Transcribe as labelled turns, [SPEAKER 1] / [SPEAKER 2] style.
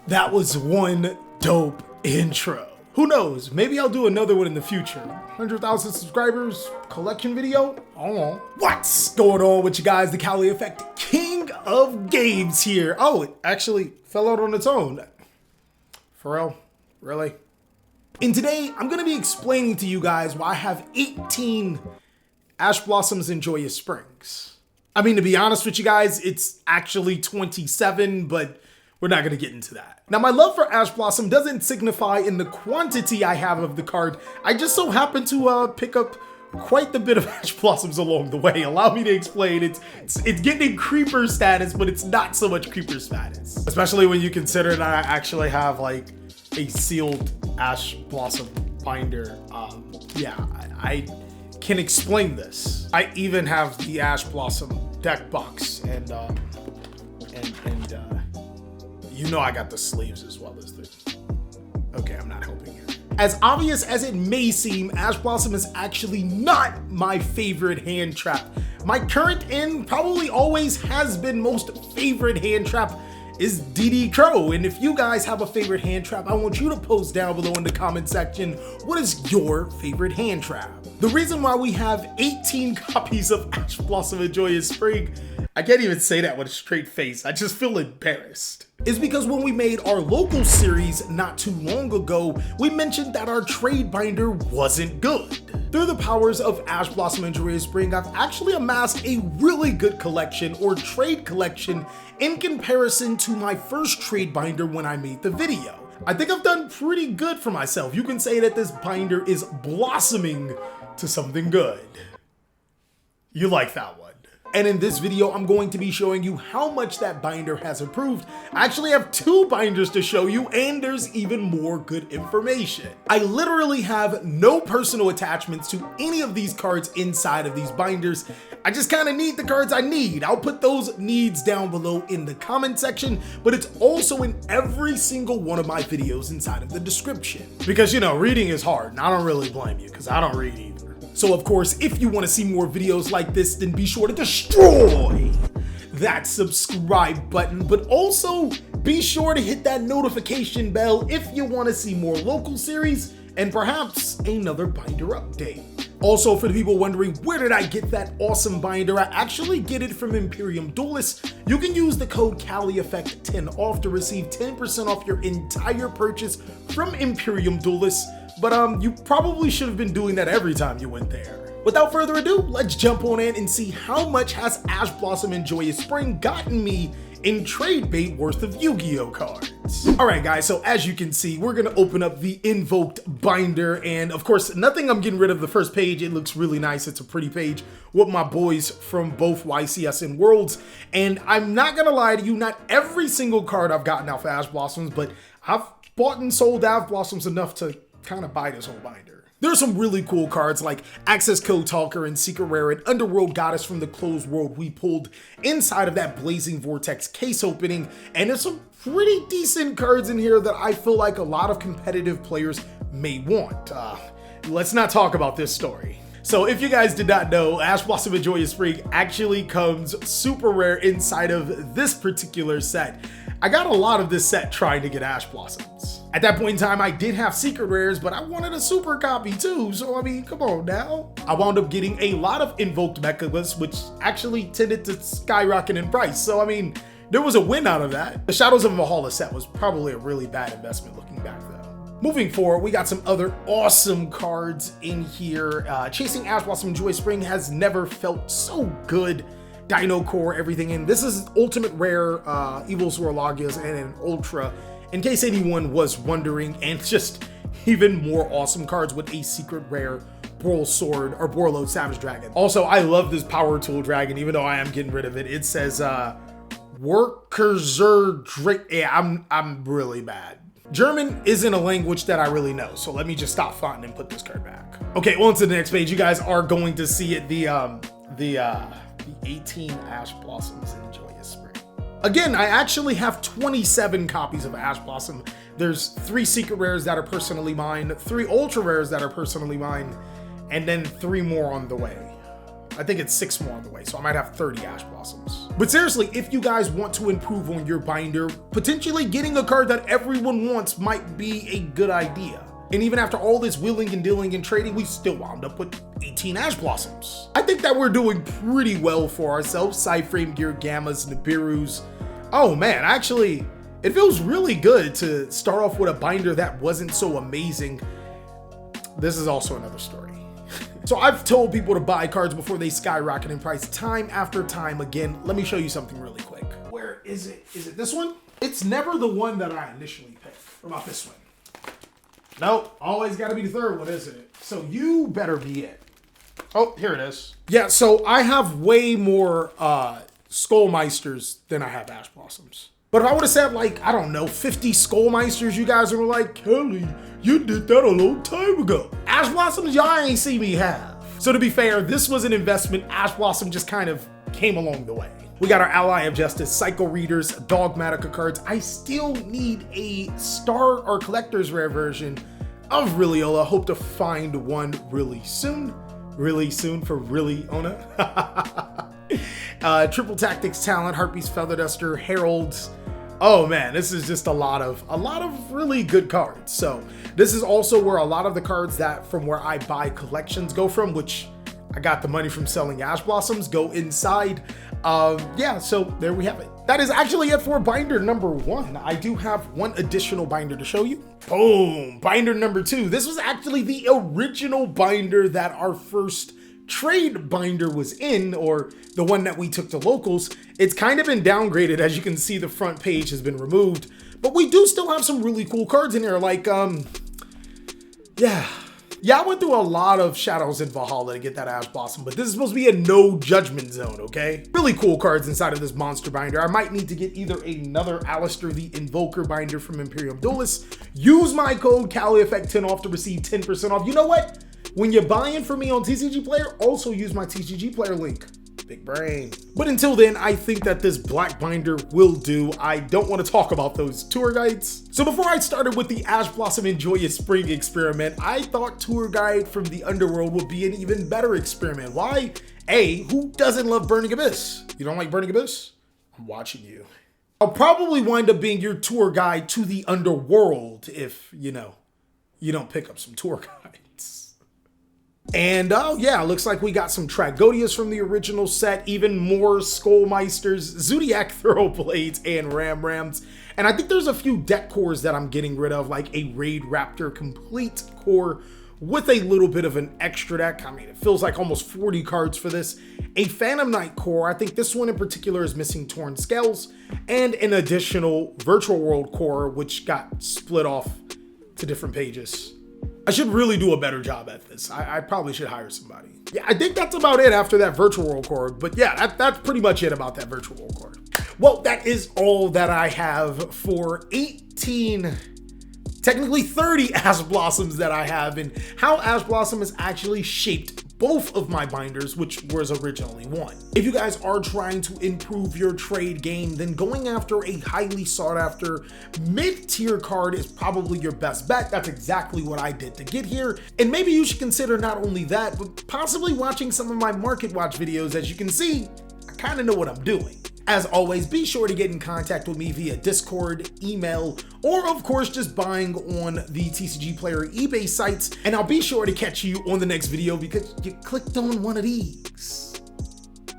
[SPEAKER 1] That was one dope intro. Who knows? Maybe I'll do another one in the future. 100,000 subscribers, collection video? I don't know. What's going on with you guys? TheCaliEffect, king of games here. Oh, it actually fell out on its own. For real? Really? And today, I'm gonna be explaining to you guys why I have 18 Ash Blossoms in Joyous Springs. I mean, to be honest with you guys, it's actually 27, but we're not gonna get into that. Now, my love for Ash Blossom doesn't signify in the quantity I have of the card. I just so happen to pick up quite the bit of Ash Blossoms along the way. Allow me to explain. It's getting creeper status, but it's not so much creeper status. Especially when you consider that I actually have like a sealed Ash Blossom binder. Yeah, I can explain this. I even have the Ash Blossom deck box, and you know I got the sleeves as well as the... Okay, I'm not helping you. As obvious as it may seem, Ash Blossom is actually not my favorite hand trap. My current and probably always has been most favorite hand trap is DD Crow. And if you guys have a favorite hand trap, I want you to post down below in the comment section, what is your favorite hand trap? The reason why we have 18 copies of Ash Blossom in Joyous Spring, I can't even say that with a straight face, I just feel embarrassed, is because when we made our local series not too long ago, we mentioned that our trade binder wasn't good. Through the powers of Ash Blossom in Joyous Spring, I've actually amassed a really good collection or trade collection in comparison to my first trade binder when I made the video. I think I've done pretty good for myself. You can say that this binder is blossoming to something good. You like that one. And in this video, I'm going to be showing you how much that binder has improved. I actually have 2 binders to show you, and there's even more good information. I literally have no personal attachments to any of these cards inside of these binders. I just kind of need the cards I need. I'll put those needs down below in the comment section, but it's also in every single one of my videos inside of the description. Because, you know, reading is hard, and I don't really blame you, because I don't read either. So of course, if you want to see more videos like this, then be sure to destroy that subscribe button, but also be sure to hit that notification bell if you want to see more local series and perhaps another binder update. Also, for the people wondering, where did I get that awesome binder? I actually get it from Imperium Duelist. You can use the code CaliEffect10 off to receive 10% off your entire purchase from Imperium Duelist. But you probably should have been doing that every time you went there. Without further ado, let's jump on in and see how much has Ash Blossom in Joyous Spring gotten me in trade bait worth of Yu-Gi-Oh cards. Alright guys, so as you can see, we're gonna open up the Invoked binder, and of course, nothing I'm getting rid of the first page. It looks really nice. It's a pretty page with my boys from both YCS and Worlds, and I'm not gonna lie to you, not every single card I've gotten out for Ash Blossoms, but I've bought and sold Ash Blossoms enough to kind of buy this whole binder. There are some really cool cards like Access Code Talker and Secret Rare and Underworld Goddess from the Closed World we pulled inside of that Blazing Vortex case opening, and there's some pretty decent cards in here that I feel like a lot of competitive players may want. Let's not talk about this story. So if you guys did not know, Ash Blossom in Joyous Spring actually comes super rare inside of this particular set. I got a lot of this set trying to get Ash Blossoms. At that point in time, I did have secret rares, but I wanted a super copy too, so I mean, come on now. I wound up getting a lot of Invoked Mechas, which actually tended to skyrocket in price, so I mean, there was a win out of that. The Shadows of Valhalla set was probably a really bad investment looking back though. Moving forward, we got some other awesome cards in here. Chasing Ash Blossom in Joyous Spring has never felt so good. Dino Core, everything in. This is Ultimate Rare, Evil Zorlagias, and an Ultra, in case anyone was wondering, and just even more awesome cards with a Secret Rare Boral Sword or Borload Savage Dragon. Also, I love this Power Tool Dragon, even though I am getting rid of it. It says, Workerzer Drake. Yeah, I'm really bad. German isn't a language that I really know, so let me just stop fonting and put this card back. Okay, on to the next page. You guys are going to see it, the 18 Ash Blossoms in Joyous Spring. Again, I actually have 27 copies of Ash Blossom. There's 3 secret rares that are personally mine, 3 ultra rares that are personally mine, and then 3 more on the way. I think it's 6 more on the way, so I might have 30 Ash Blossoms. But seriously, if you guys want to improve on your binder, potentially getting a card that everyone wants might be a good idea. And even after all this wheeling and dealing and trading, we still wound up with 18 Ash Blossoms. I think that we're doing pretty well for ourselves. Psyframe Gear, Gammas, Nibiru's. Oh man, actually, it feels really good to start off with a binder that wasn't so amazing. This is also another story. So I've told people to buy cards before they skyrocket in price time after time again. Let me show you something really quick. Where is it? Is it this one? It's never the one that I initially picked. What about this one? Nope, always gotta be the third one, isn't it? So you better be it. Oh, here it is. Yeah, so I have way more Skullmeisters than I have Ash Blossoms. But if I would have said like, I don't know, 50 Skullmeisters, you guys were like, Kelly, you did that a long time ago. Ash Blossoms, y'all ain't see me have. So to be fair, this was an investment. Ash Blossom just kind of came along the way. We got our Ally of Justice, Psycho Readers, Dogmatica cards. I still need a Star or Collector's Rare version of Riliola. Hope to find one really soon. Really soon for really Ona. Triple Tactics Talent, Harpy's Feather Duster, Heralds. Oh man, this is just a lot of really good cards. So this is also where a lot of the cards that from where I buy collections go from, which I got the money from selling Ash Blossoms, go inside. Yeah, so there we have it. That is actually it for binder number 1. I do have one additional binder to show you. Boom, binder number 2. This was actually the original binder that our first trade binder was in, or the one that we took to locals. It's kind of been downgraded. As you can see, the front page has been removed, but we do still have some really cool cards in here. Like, yeah, I went through a lot of Shadows in Valhalla to get that Ash Blossom, but this is supposed to be a no judgment zone, okay? Really cool cards inside of this monster binder. I might need to get either another Alistair the Invoker binder from Imperium Duelist. Use my code CaliEffect10 off to receive 10% off. You know what? When you're buying from me on TCG Player, also use my TCG Player link. Big brain. But until then, I think that this black binder will do. I don't want to talk about those tour guides. So before I started with the Ash Blossom and Joyous Spring experiment, I thought tour guide from the Underworld would be an even better experiment. Why? A, who doesn't love Burning Abyss? You don't like Burning Abyss? I'm watching you. I'll probably wind up being your tour guide to the Underworld if, you know, you don't pick up some tour guides. And oh yeah, looks like we got some Tragodias from the original set, even more Skullmeisters, Zodiac Thoroughblades, and Rams. And I think there's a few deck cores that I'm getting rid of, like a Raid Raptor complete core with a little bit of an extra deck. I mean, it feels like almost 40 cards for this. A Phantom Knight core, I think this one in particular is missing Torn Scales, and an additional Virtual World core, which got split off to different pages. I should really do a better job at this. I probably should hire somebody. Yeah, I think that's about it after that Virtual World card. But yeah, that's pretty much it about that Virtual World card. Well, that is all that I have for 18, technically 30 Ash Blossoms that I have, and how Ash Blossom has actually shaped both of my binders, which was originally one. If you guys are trying to improve your trade game, then going after a highly sought after mid-tier card is probably your best bet. That's exactly what I did to get here. And maybe you should consider not only that, but possibly watching some of my Market Watch videos. As you can see, I kind of know what I'm doing. As always, be sure to get in contact with me via Discord, email, or of course just buying on the TCG Player eBay sites, and I'll be sure to catch you on the next video because you clicked on one of these.